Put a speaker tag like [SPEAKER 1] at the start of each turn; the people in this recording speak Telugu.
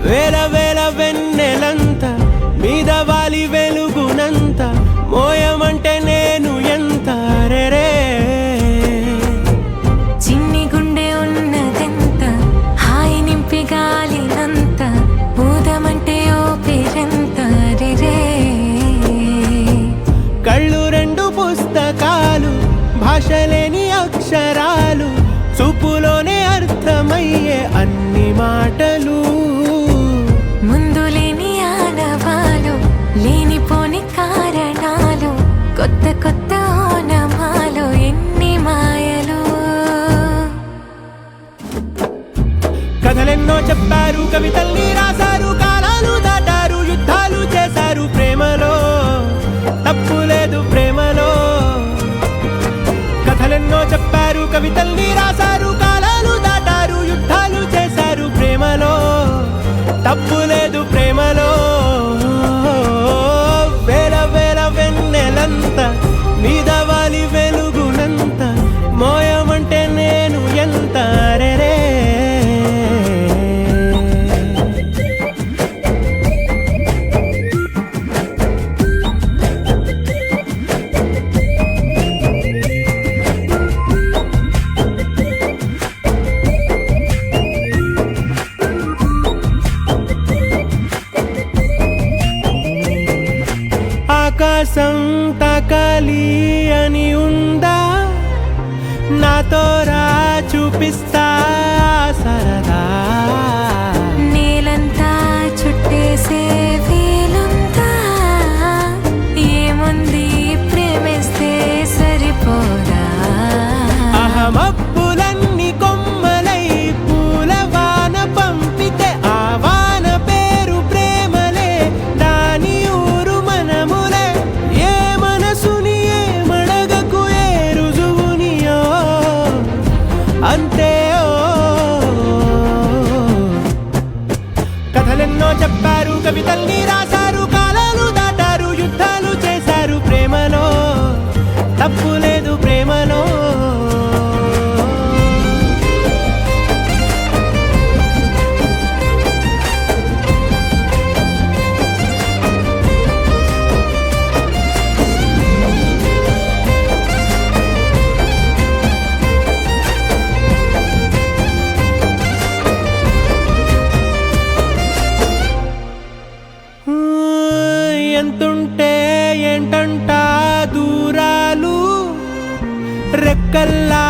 [SPEAKER 1] వేల వేల వెన్నెలంత మీద వాలి వెలుగునంత మోయమంటే నేను ఎంత రే
[SPEAKER 2] చిన్ని గుండె ఉన్నదెంత హాయి నింపి గాలినంత ఊదమంటే ఓ పేరెంత రే
[SPEAKER 1] కళ్ళు రెండు పుస్తకాలు భాషలేని అక్షరాలు చూపులోనే అర్థమయ్యే అన్ని మాటలు
[SPEAKER 2] ముందు లేని ఆనవాలు లేనిపోని కారణాలు కొత్త కొత్త ఓనమాలు ఎన్ని మాయలు
[SPEAKER 1] కథలెన్నో చెప్పారు కవితల్ని రాశారు కాలాలు దాటారు యుద్ధాలు చేశారు ప్రేమలో తప్పు లేదు ప్రేమలో కథలెన్నో చెప్పారు కవితల్ని రాశారు కాలాలు దాటారు యుద్ధాలు చేశారు ప్రేమలో తప్పు లేదు ప్రేమలో వేల వేల వెన్నెలంత మీద వాలి వెలుగునంత మోయమంటే నేను ఎంత రే ఆకాశం తాకాలి అని ఉందా నాతో రా చూపిస్తా సరదా
[SPEAKER 2] నేలంతా చుట్టేసే వీలుందా ఏముంది ప్రేమిస్తే సరిపోదా
[SPEAKER 1] అహమప్పులన్నీ కొమ్మలై పూలవాన పంపితే ఆ వాన పేరు ప్రేమలే దాని ఊరు మనములే ఏ మనసుని ఏ మడగకు ఏ రుజువునియో అంతే కథలెన్నో చెప్పారు కవితల్ని రాశారు కాలాలు దాటారు యుద్ధాలు చేశారు ప్రేమలో తప్పు లేదు ప్రేమలో ఎంతుంటే ఏంటంట దూరాలు రెక్కల్లా